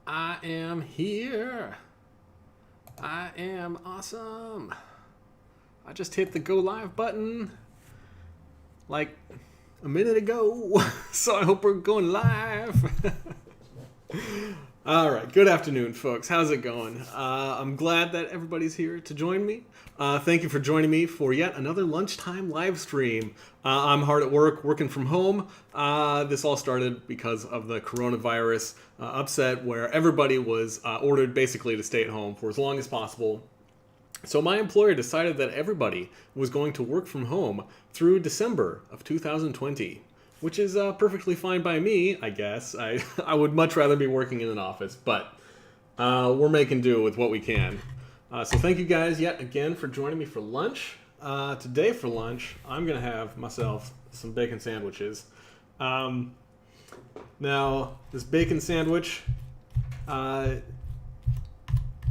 I am here. I am awesome. I just hit the go live button like a minute ago, so I hope we're going live. All right, good afternoon, folks. How's it going? I'm glad that everybody's here to join me. Thank you for joining me for yet another lunchtime live stream. I'm hard at work, working from home. This all started because of the coronavirus upset where everybody was ordered basically to stay at home for as long as possible. So my employer decided that everybody was going to work from home through December of 2020. Which is perfectly fine by me, I guess. I would much rather be working in an office, but we're making do with what we can. So thank you guys yet again for joining me for lunch. Today for lunch, I'm going to have myself some bacon sandwiches. Now, this bacon sandwich,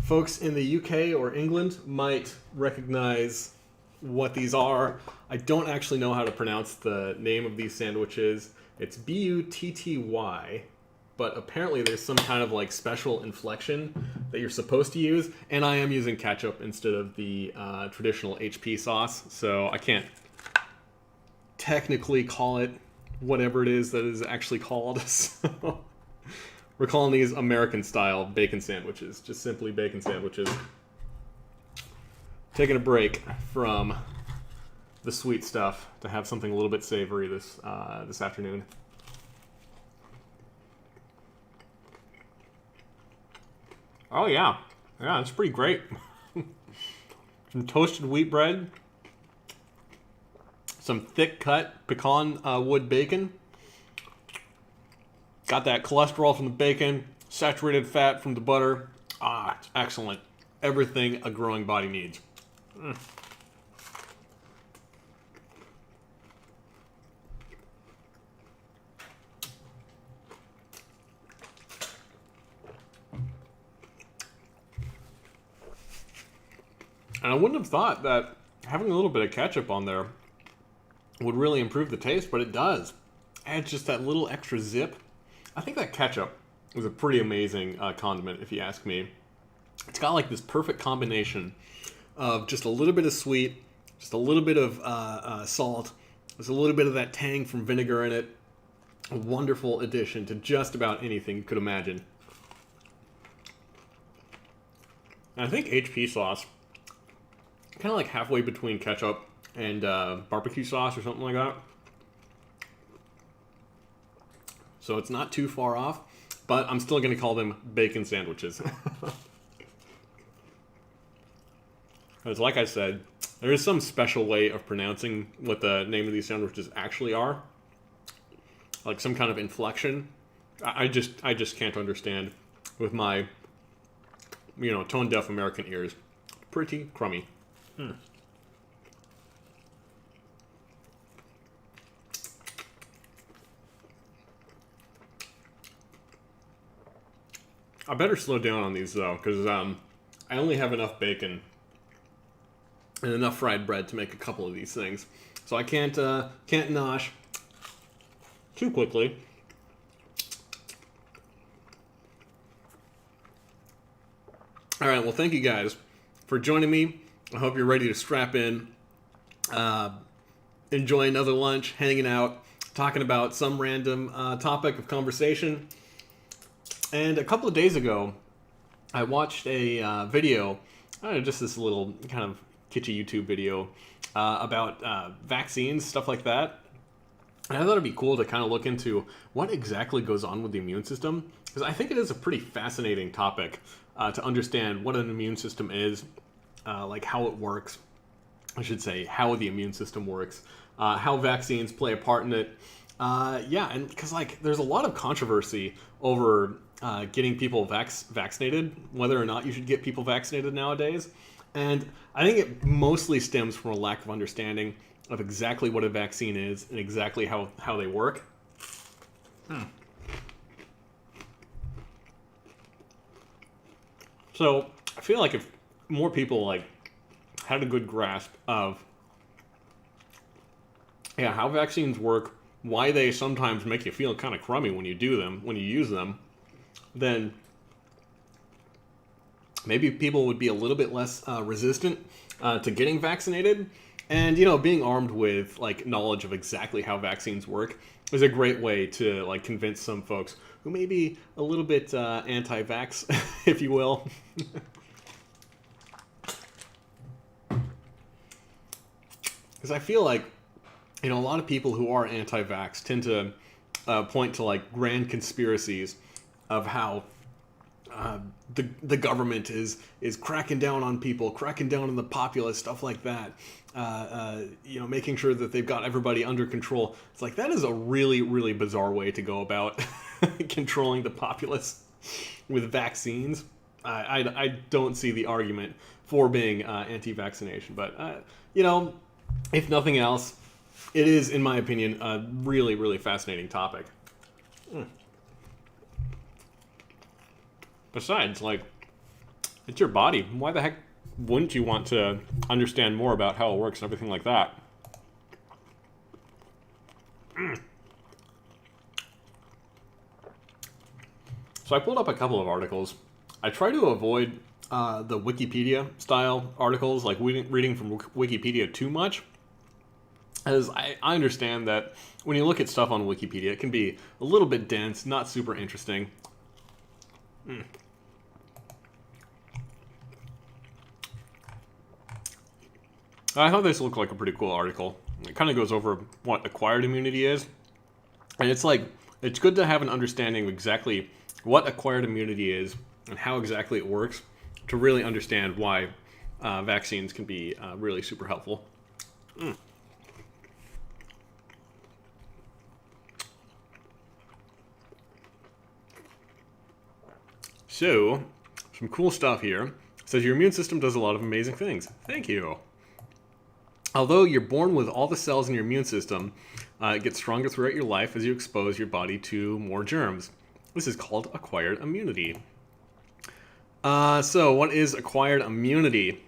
folks in the UK or England might recognize what these are. I don't actually know how to pronounce the name of these sandwiches. It's B-U-T-T-Y, but apparently there's some kind of like special inflection that you're supposed to use, and I am using ketchup instead of the traditional HP sauce, so I can't technically call it whatever it is that is actually called. So we're calling these American-style bacon sandwiches, just simply bacon sandwiches. Taking a break from the sweet stuff to have something a little bit savory this afternoon. Oh yeah, it's pretty great. Some toasted wheat bread, some thick cut pecan wood bacon. Got that cholesterol from the bacon, saturated fat from the butter. It's excellent. Everything a growing body needs. And I wouldn't have thought that having a little bit of ketchup on there would really improve the taste, but it does. Adds just that little extra zip. I think that ketchup is a pretty amazing condiment, if you ask me. It's got like this perfect combination of just a little bit of sweet, just a little bit of salt. There's a little bit of that tang from vinegar in it. A wonderful addition to just about anything you could imagine. And I think HP sauce, kind of like halfway between ketchup and barbecue sauce or something like that. So it's not too far off, but I'm still going to call them bacon sandwiches. Because like I said, there is some special way of pronouncing what the name of these sandwiches actually are. Like some kind of inflection. I just can't understand with my, tone-deaf American ears. Pretty crummy. I better slow down on these though, because I only have enough bacon and enough fried bread to make a couple of these things, so I can't nosh too quickly. All right, well, thank you guys for joining me. I hope you're ready to strap in, enjoy another lunch, hanging out, talking about some random topic of conversation. And a couple of days ago, I watched a video, just this little kind of kitschy YouTube video about vaccines, stuff like that. And I thought it'd be cool to kind of look into what exactly goes on with the immune system, because I think it is a pretty fascinating topic to understand what an immune system is, like how it works, I should say, how the immune system works, how vaccines play a part in it. And because there's a lot of controversy over getting people vaccinated, whether or not you should get people vaccinated nowadays. And I think it mostly stems from a lack of understanding of exactly what a vaccine is and exactly how they work. So I feel like if more people had a good grasp of how vaccines work, why they sometimes make you feel kind of crummy when you do them, when you use them, then maybe people would be a little bit less resistant to getting vaccinated. And, you know, being armed with, like, knowledge of exactly how vaccines work is a great way to, like, convince some folks who may be a little bit anti-vax, if you will. Because I feel like, you know, a lot of people who are anti-vax tend to point to, like, grand conspiracies of how the government is cracking down on people, cracking down on the populace, stuff like that. You know, making sure that they've got everybody under control. It's like, that is a really, really bizarre way to go about controlling the populace with vaccines. I don't see the argument for being anti-vaccination, but you know, if nothing else, it is, in my opinion, a really, really fascinating topic. Besides, like, it's your body. Why the heck wouldn't you want to understand more about how it works and everything like that? So I pulled up a couple of articles. I try to avoid the Wikipedia-style articles, like reading from Wikipedia too much, as I understand that when you look at stuff on Wikipedia, it can be a little bit dense, not super interesting. I thought this looked like a pretty cool article. It kind of goes over what acquired immunity is. And it's like, it's good to have an understanding of exactly what acquired immunity is and how exactly it works to really understand why vaccines can be really super helpful. So, some cool stuff here. It says your immune system does a lot of amazing things. Thank you. Although you're born with all the cells in your immune system, it gets stronger throughout your life as you expose your body to more germs. This is called acquired immunity. So what is acquired immunity?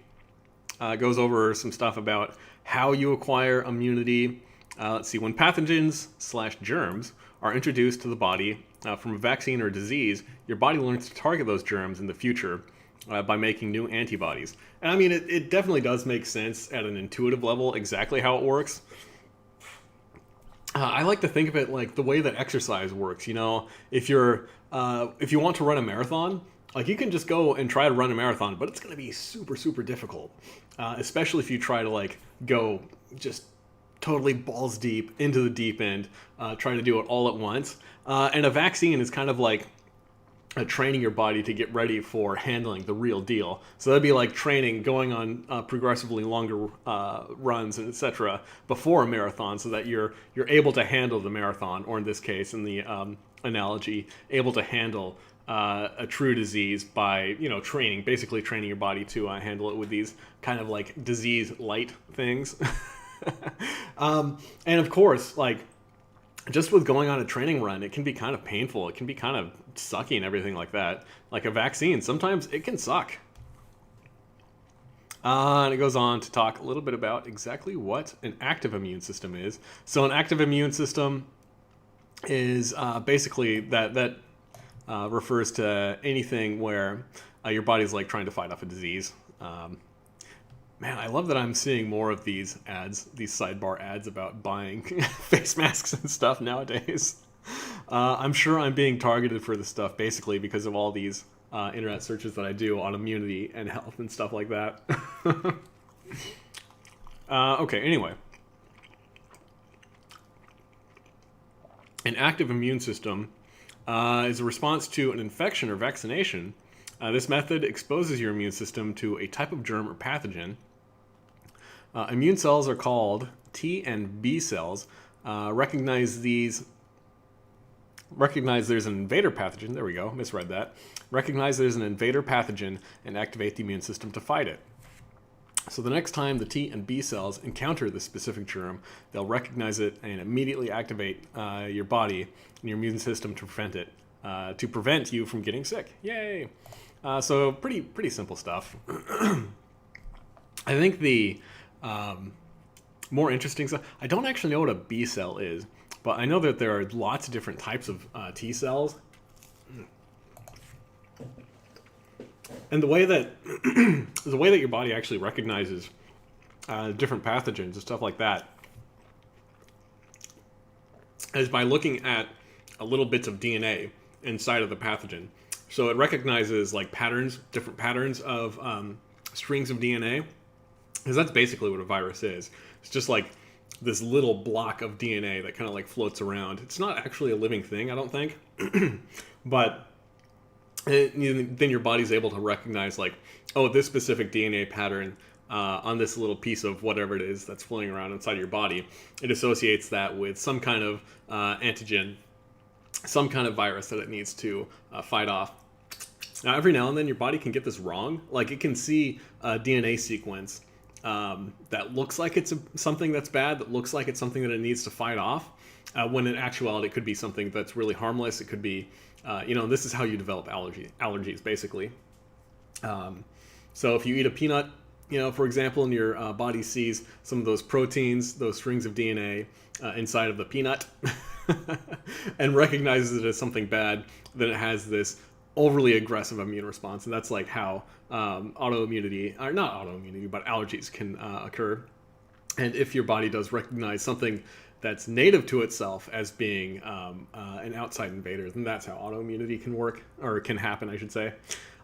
It goes over some stuff about how you acquire immunity. Let's see, when pathogens/germs are introduced to the body from a vaccine or disease, your body learns to target those germs in the future by making new antibodies. And I mean, it definitely does make sense at an intuitive level exactly how it works. I like to think of it like the way that exercise works. You know, if you want to run a marathon, like, you can just go and try to run a marathon, but it's going to be super, super difficult, especially if you try to, like, go just totally balls deep into the deep end, try to do it all at once. And a vaccine is kind of like training your body to get ready for handling the real deal. So that'd be like training, going on progressively longer runs and etc. before a marathon, so that you're able to handle the marathon, or in this case, in the analogy, able to handle a true disease by, you know, basically training your body to handle it with these kind of like disease light things. And of course, like, just with going on a training run, it can be kind of painful. It can be kind of sucky and everything like that. Like a vaccine, sometimes it can suck. And it goes on to talk a little bit about exactly what an active immune system is. So an active immune system is basically that refers to anything where your body's like trying to fight off a disease. Man, I love that I'm seeing more of these ads, these sidebar ads about buying face masks and stuff nowadays. I'm sure I'm being targeted for this stuff basically because of all these internet searches that I do on immunity and health and stuff like that. Okay, anyway. An active immune system is a response to an infection or vaccination. This method exposes your immune system to a type of germ or pathogen. Immune cells are called T and B cells. Recognize there's an invader pathogen. There we go, misread that. Recognize there's an invader pathogen and activate the immune system to fight it. So the next time the T and B cells encounter this specific germ, they'll recognize it and immediately activate your body and your immune system to prevent you from getting sick. Yay! So pretty simple stuff. I think the more interesting stuff, I don't actually know what a B cell is, but I know that there are lots of different types of T cells. And the way that your body actually recognizes different pathogens and stuff like that is by looking at little bits of DNA inside of the pathogen. So it recognizes like patterns, different patterns of strings of DNA, because that's basically what a virus is. It's just like this little block of DNA that kind of like floats around. It's not actually a living thing, I don't think, but then your body's able to recognize like, oh, this specific DNA pattern on this little piece of whatever it is that's floating around inside your body, it associates that with some kind of antigen, some kind of virus that it needs to fight off. Now, every now and then your body can get this wrong. Like it can see a DNA sequence that looks like it's something that's bad, that looks like it's something that it needs to fight off, when in actuality it could be something that's really harmless. It could be, this is how you develop allergies, basically. So if you eat a peanut, for example, and your body sees some of those proteins, those strings of DNA inside of the peanut, and recognizes it as something bad, then it has this overly aggressive immune response. And that's like how autoimmunity, or not autoimmunity, but allergies can occur. And if your body does recognize something that's native to itself as being an outside invader, then that's how autoimmunity can work, or can happen, I should say.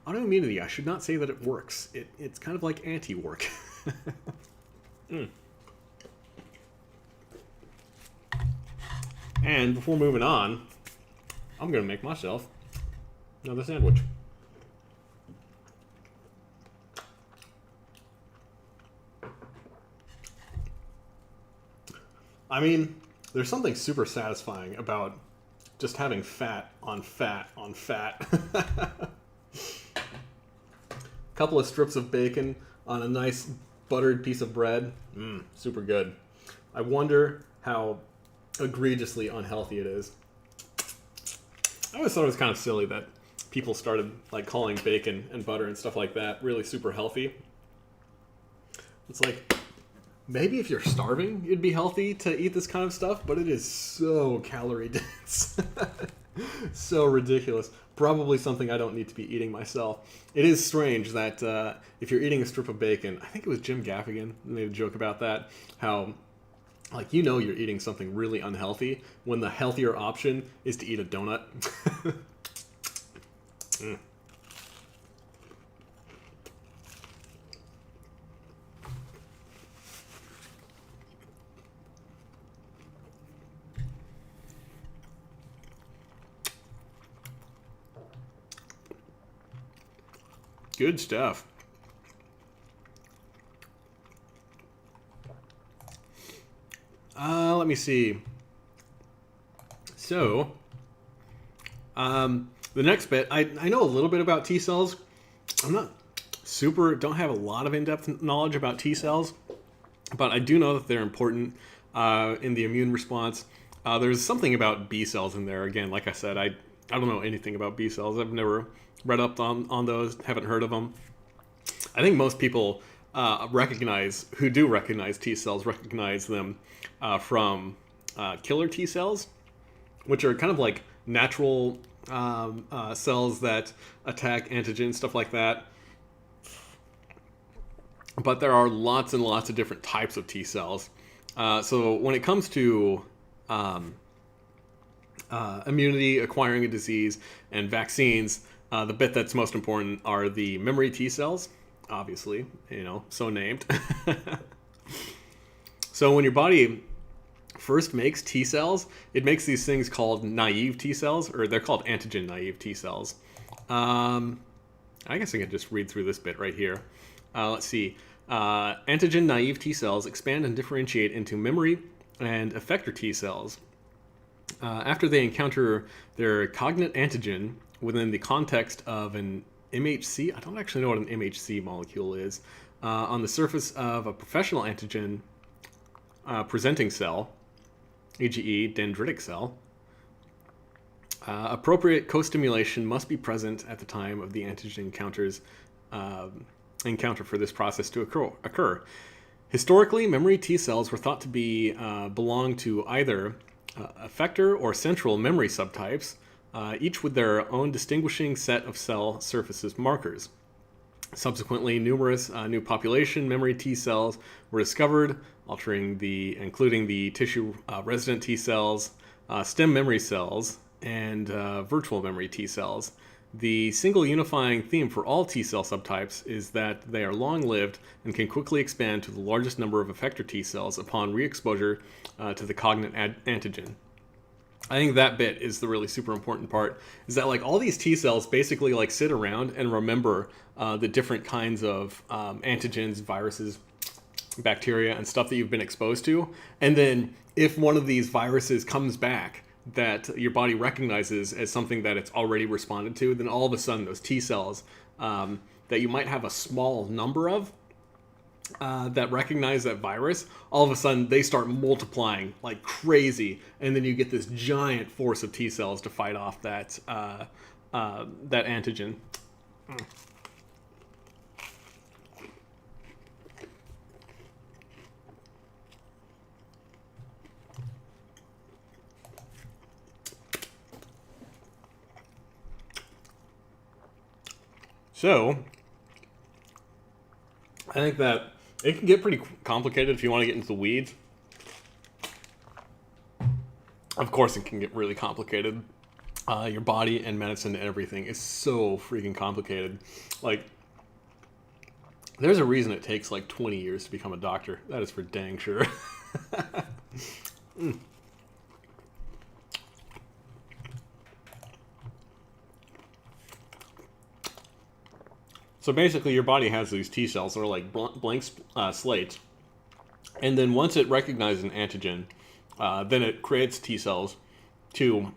Autoimmunity, I should not say that it works. It's kind of like anti-work. And before moving on, I'm going to make myself another sandwich. I mean, there's something super satisfying about just having fat on fat on fat. Couple of strips of bacon on a nice buttered piece of bread. Super good. I wonder how egregiously unhealthy it is. I always thought it was kind of silly that people started like calling bacon and butter and stuff like that really super healthy. It's like, maybe if you're starving, it'd be healthy to eat this kind of stuff, but it is so calorie dense. So ridiculous. Probably something I don't need to be eating myself. It is strange that if you're eating a strip of bacon, I think it was Jim Gaffigan made a joke about that, how like you're eating something really unhealthy when the healthier option is to eat a donut. Good stuff. Let me see. So, the next bit, I know a little bit about T cells. I'm not don't have a lot of in-depth knowledge about T cells, but I do know that they're important in the immune response. There's something about B cells in there. Again, like I said, I don't know anything about B cells. I've never read up on those, haven't heard of them. I think most people who do recognize T cells recognize them from killer T cells, which are kind of like natural cells that attack antigens, stuff like that. But there are lots and lots of different types of T cells. So when it comes to immunity, acquiring a disease, and vaccines, the bit that's most important are the memory T cells, obviously, so named. So when your body first makes T cells, it makes these things called naive T cells, or they're called antigen naive T cells. I guess I can just read through this bit right here. Let's see. Antigen naive T cells expand and differentiate into memory and effector T cells. After they encounter their cognate antigen within the context of an MHC, I don't actually know what an MHC molecule is, on the surface of a professional antigen presenting cell, e.g. dendritic cell, appropriate co-stimulation must be present at the time of the antigen encounter for this process to occur. Historically, memory T cells were thought to belong to either effector or central memory subtypes, each with their own distinguishing set of cell surfaces markers. Subsequently, numerous new population memory T cells were discovered, including the tissue resident T cells, stem memory cells, and virtual memory T cells. The single unifying theme for all T cell subtypes is that they are long-lived and can quickly expand to the largest number of effector T cells upon re-exposure to the cognate antigen. I think that bit is the really super important part, is that like all these T cells basically like sit around and remember the different kinds of antigens, viruses, bacteria, and stuff that you've been exposed to. And then if one of these viruses comes back that your body recognizes as something that it's already responded to, then all of a sudden those T cells that you might have a small number of that recognize that virus, all of a sudden they start multiplying like crazy, and then you get this giant force of T cells to fight off that antigen. So, I think that it can get pretty complicated if you want to get into the weeds. Of course, it can get really complicated. Your body and medicine and everything is so freaking complicated. Like, there's a reason it takes like 20 years to become a doctor. That is for dang sure. So basically, your body has these T cells that are like blank slates. And then once it recognizes an antigen, then it creates T cells to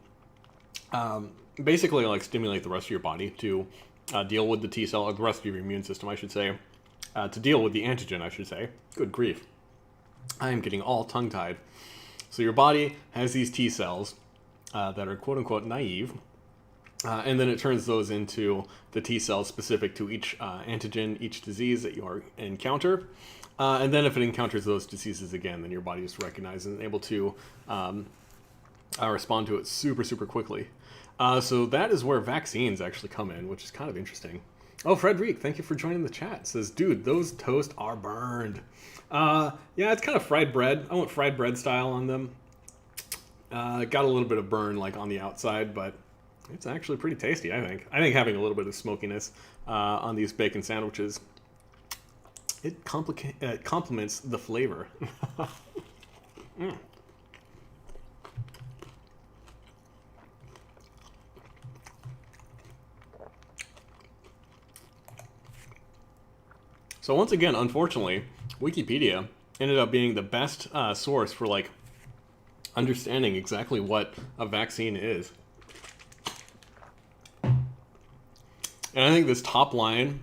basically like stimulate the rest of your body to deal with the T cell, or the rest of your immune system, I should say, to deal with the antigen, I should say. Good grief. I am getting all tongue-tied. So your body has these T cells that are quote-unquote naive, and then it turns those into the T cells specific to each antigen, each disease that you encounter. And then if it encounters those diseases again, then your body is recognized and able to respond to it super, super quickly. So that is where vaccines actually come in, which is kind of interesting. Oh, Frederic, thank you for joining the chat. It says, dude, those toast are burned. Yeah, it's kind of fried bread. I went fried bread style on them. Got a little bit of burn like on the outside, but it's actually pretty tasty, I think. I think having a little bit of smokiness on these bacon sandwiches, it complements the flavor. So once again, unfortunately, Wikipedia ended up being the best source for like understanding exactly what a vaccine is. And I think this top line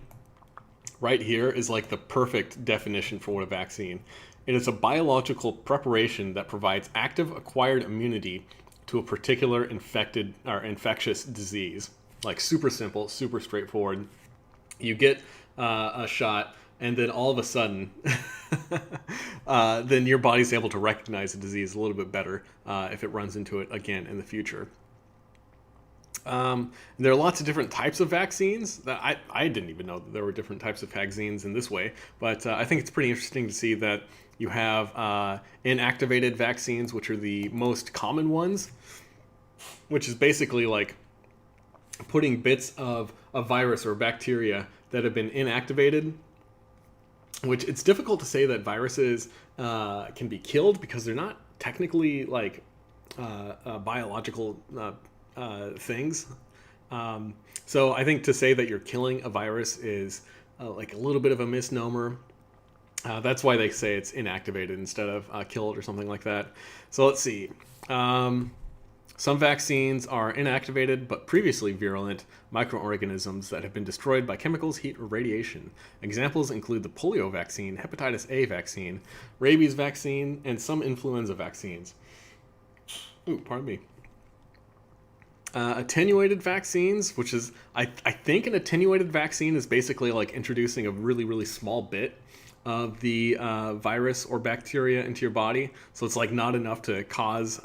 right here is like the perfect definition for what a vaccine. It is a biological preparation that provides active acquired immunity to a particular infected or infectious disease. Like super simple, super straightforward. You get a shot, and then all of a sudden, then your body's able to recognize the disease a little bit better if it runs into it again in the future. There are lots of different types of vaccines that I didn't even know that there were different types of vaccines in this way, but I think it's pretty interesting to see that you have inactivated vaccines, which are the most common ones, which is basically like putting bits of a virus or bacteria that have been inactivated, which it's difficult to say that viruses can be killed because they're not technically like biological things. So I think to say that you're killing a virus is like a little bit of a misnomer. That's why they say it's inactivated instead of killed or something like that. So let's see. Some vaccines are inactivated but previously virulent microorganisms that have been destroyed by chemicals, heat, or radiation. Examples include the polio vaccine, hepatitis A vaccine, rabies vaccine, and some influenza vaccines. Ooh, pardon me. Attenuated vaccines, which is, I think an attenuated vaccine is basically like introducing a really, really small bit of the virus or bacteria into your body. So it's like not enough to cause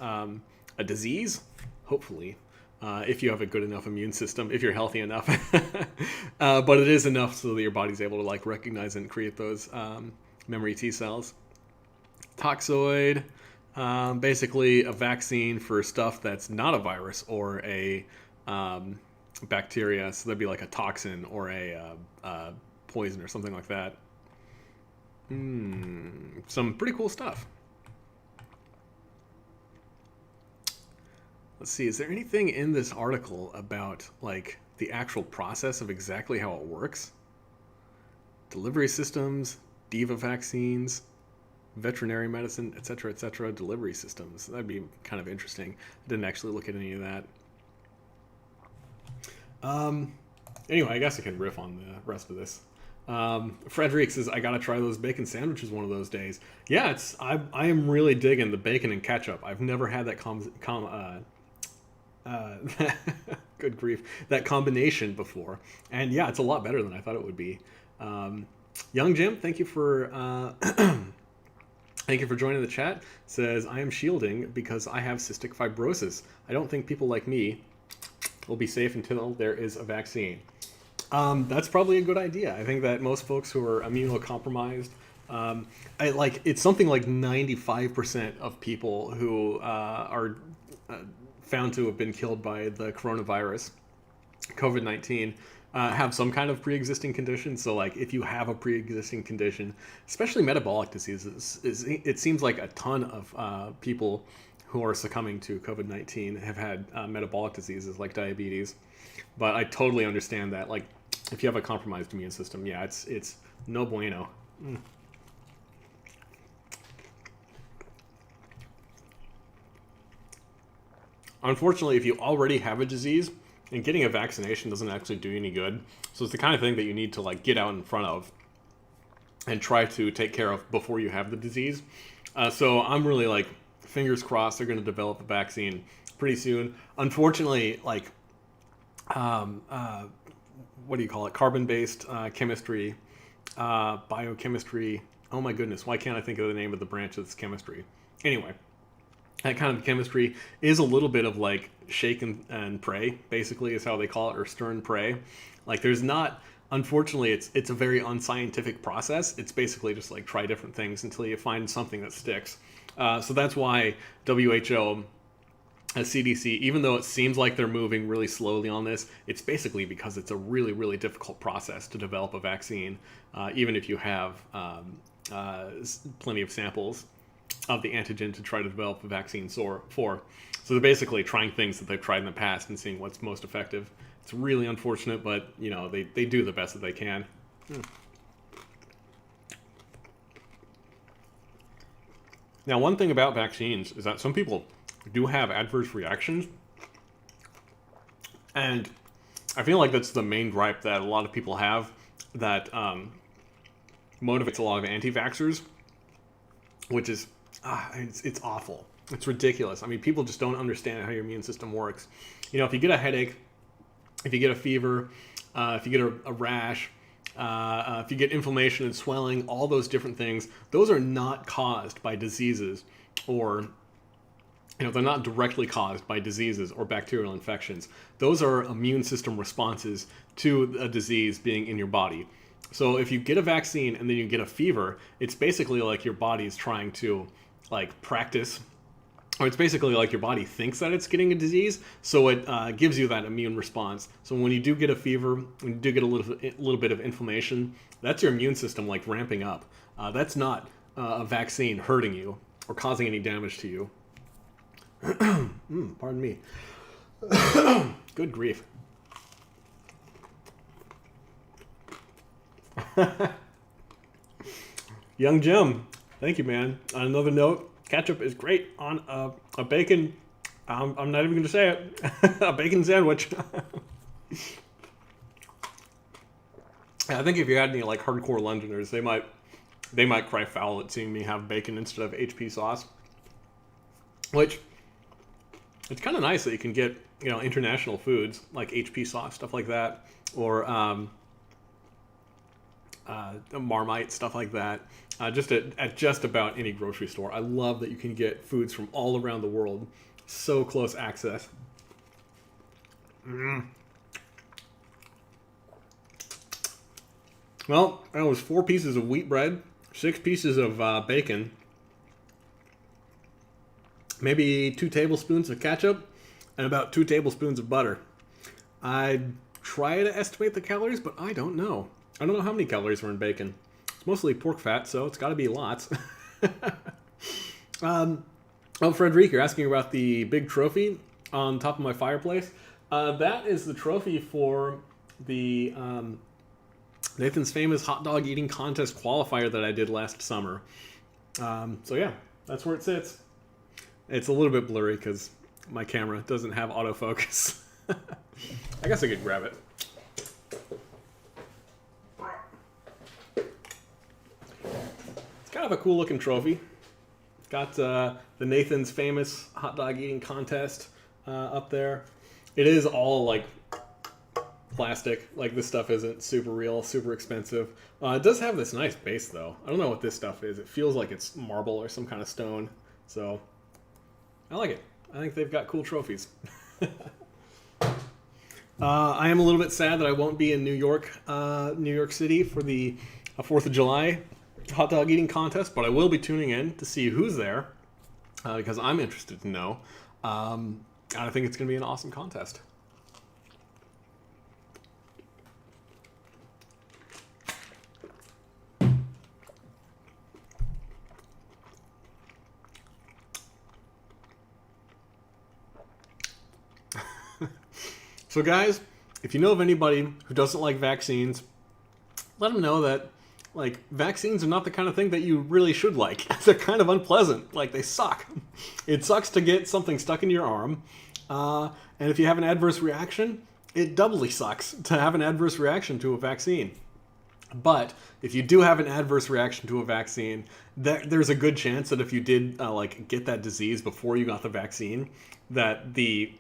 a disease, hopefully, if you have a good enough immune system, if you're healthy enough. But it is enough so that your body's able to like recognize and create those memory T cells. Toxoid, basically a vaccine for stuff that's not a virus or a bacteria. So that'd be like a toxin or a poison or something like that. Some pretty cool stuff. Let's see, is there anything in this article about like the actual process of exactly how it works? Delivery systems, diva vaccines, veterinary medicine, etc., delivery systems. That'd be kind of interesting. I didn't actually look at any of that. Anyway, I guess I can riff on the rest of this. Frederick says, I gotta try those bacon sandwiches one of those days. Yeah, I am really digging the bacon and ketchup. I've never had that good grief, that combination before. And yeah, it's a lot better than I thought it would be. Young Jim, thank you for thank you for joining the chat. Says, I am shielding because I have cystic fibrosis. I don't think people like me will be safe until there is a vaccine. That's probably a good idea. I think that most folks who are immunocompromised, it's something like 95% of people who are found to have been killed by the coronavirus, COVID-19, have some kind of pre-existing condition. So like if you have a pre-existing condition, especially metabolic diseases, it seems like a ton of people who are succumbing to COVID-19 have had metabolic diseases like diabetes. But I totally understand that. Like if you have a compromised immune system, yeah, it's no bueno. Unfortunately, if you already have a disease, and getting a vaccination doesn't actually do you any good. So it's the kind of thing that you need to like get out in front of and try to take care of before you have the disease. So I'm really like, fingers crossed they're going to develop a vaccine pretty soon. Unfortunately, like, what do you call it? Carbon-based chemistry, biochemistry. Oh my goodness, why can't I think of the name of the branch that's chemistry? Anyway, that kind of chemistry is a little bit of like shake and pray, basically, is how they call it, or stir and pray. Like there's not, unfortunately, it's a very unscientific process. It's basically just like try different things until you find something that sticks. So that's why WHO, CDC, even though it seems like they're moving really slowly on this, it's basically because it's a really, really difficult process to develop a vaccine, even if you have plenty of samples of the antigen to try to develop a vaccine for. So they're basically trying things that they've tried in the past and seeing what's most effective. It's really unfortunate, but you know, they do the best that they can. Now, one thing about vaccines is that some people do have adverse reactions. And I feel like that's the main gripe that a lot of people have that motivates a lot of anti-vaxxers, which is, it's awful. It's ridiculous. I mean, people just don't understand how your immune system works. You know, if you get a headache, if you get a fever, if you get a rash, if you get inflammation and swelling, all those different things, those are not caused by diseases or, you know, they're not directly caused by diseases or bacterial infections. Those are immune system responses to a disease being in your body. So if you get a vaccine and then you get a fever, it's basically like your body is trying to like practice, or it's basically like your body thinks that it's getting a disease, so it gives you that immune response. So when you do get a fever, when you do get a little bit of inflammation, that's your immune system like ramping up. That's not a vaccine hurting you or causing any damage to you. Pardon me. Good grief. Young Jim, thank you, man. On another note, ketchup is great on a bacon. I'm not even going to say it. A bacon sandwich. I think if you had any like hardcore Londoners, they might cry foul at seeing me have bacon instead of HP sauce. Which, it's kind of nice that you can get, you know, international foods like HP sauce, stuff like that, or Marmite, stuff like that, just at just about any grocery store. I love that you can get foods from all around the world So close access. Well, that was 4 pieces of wheat bread, 6 pieces of bacon, maybe 2 tablespoons of ketchup, and about 2 tablespoons of butter. I'd try to estimate the calories, but I don't know. I don't know how many calories were in bacon. It's mostly pork fat, so it's got to be lots. Frederic, you're asking about the big trophy on top of my fireplace. That is the trophy for the Nathan's Famous Hot Dog Eating Contest qualifier that I did last summer. So yeah, that's where it sits. It's a little bit blurry because my camera doesn't have autofocus. I guess I could grab it. It's kind of a cool looking trophy. It's got the Nathan's Famous Hot Dog Eating Contest up there. It is all like plastic. Like, this stuff isn't super real, super expensive. It does have this nice base though. I don't know what this stuff is. It feels like it's marble or some kind of stone. So I like it. I think they've got cool trophies. I am a little bit sad that I won't be in New York City for the 4th of July hot dog eating contest, but I will be tuning in to see who's there because I'm interested to know. And I think it's going to be an awesome contest. So guys, if you know of anybody who doesn't like vaccines, let them know that, like, vaccines are not the kind of thing that you really should like. They're kind of unpleasant. Like, they suck. It sucks to get something stuck in your arm. And if you have an adverse reaction, it doubly sucks to have an adverse reaction to a vaccine. But if you do have an adverse reaction to a vaccine, there's a good chance that if you did get that disease before you got the vaccine, that the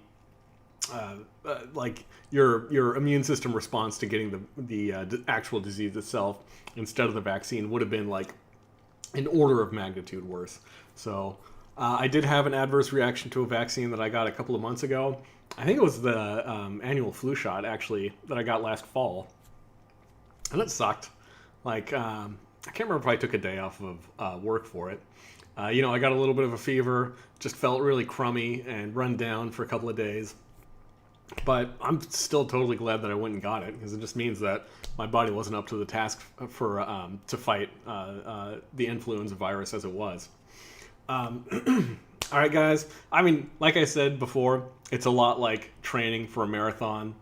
your immune system response to getting the actual disease itself instead of the vaccine would have been like an order of magnitude worse. So I did have an adverse reaction to a vaccine that I got a couple of months ago. I think it was the annual flu shot, actually, that I got last fall. And it sucked. Like, I can't remember if I took a day off of work for it. I got a little bit of a fever, just felt really crummy and run down for a couple of days. But I'm still totally glad that I went and got it, because it just means that my body wasn't up to the task for to fight the influenza virus as it was. All right, guys. I mean, like I said before, it's a lot like training for a marathon.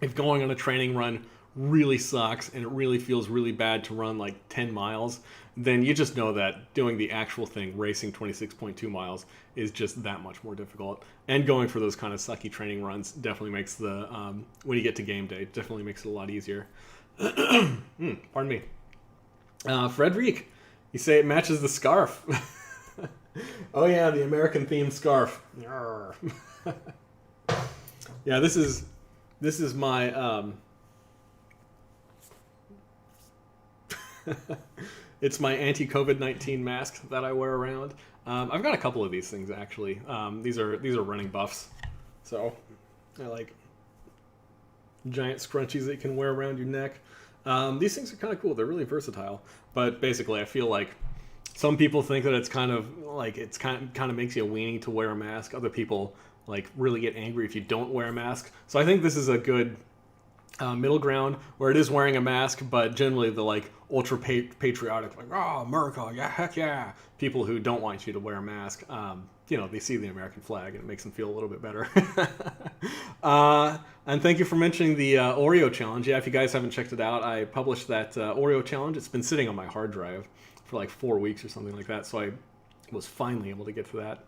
If going on a training run really sucks and it really feels really bad to run like 10 miles, then you just know that doing the actual thing, racing 26.2 miles, is just that much more difficult. And going for those kind of sucky training runs definitely makes the, when you get to game day, definitely makes it a lot easier. Pardon me. Frederic, you say it matches the scarf. Oh yeah, the American themed scarf. Yeah, this is my, it's my anti-COVID-19 mask that I wear around. I've got a couple of these things, actually. These are running buffs. So I like giant scrunchies that you can wear around your neck. These things are kind of cool. They're really versatile. But basically, I feel like some people think that it's kind of makes you a weenie to wear a mask. Other people like really get angry if you don't wear a mask. So I think this is a good middle ground where it is wearing a mask, but generally the like ultra patriotic, like, oh, America, yeah, heck yeah, people who don't want you to wear a mask, they see the American flag and it makes them feel a little bit better. And thank you for mentioning the Oreo challenge. Yeah, if you guys haven't checked it out, I published that Oreo challenge. It's been sitting on my hard drive for like 4 weeks or something like that, so I was finally able to get to that.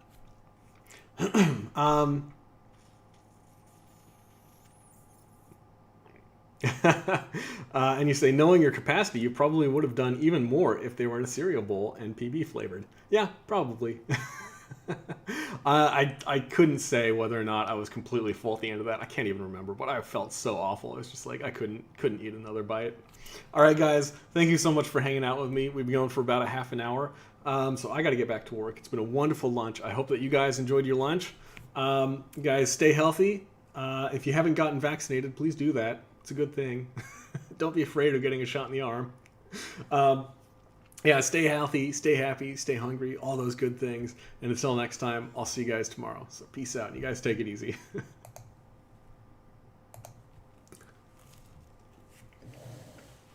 And you say, knowing your capacity, you probably would have done even more if they were in a cereal bowl and PB flavored. Yeah, probably. I couldn't say whether or not I was completely full at the end of that. I can't even remember, but I felt so awful. It was just like I couldn't eat another bite. All right, guys, thank you so much for hanging out with me. We've been going for about a half an hour. So I got to get back to work. It's been a wonderful lunch. I hope that you guys enjoyed your lunch. Guys, stay healthy. If you haven't gotten vaccinated, please do that. It's a good thing. Don't be afraid of getting a shot in the arm. Yeah, stay healthy, stay happy, stay hungry, all those good things. And until next time, I'll see you guys tomorrow. So peace out. You guys take it easy.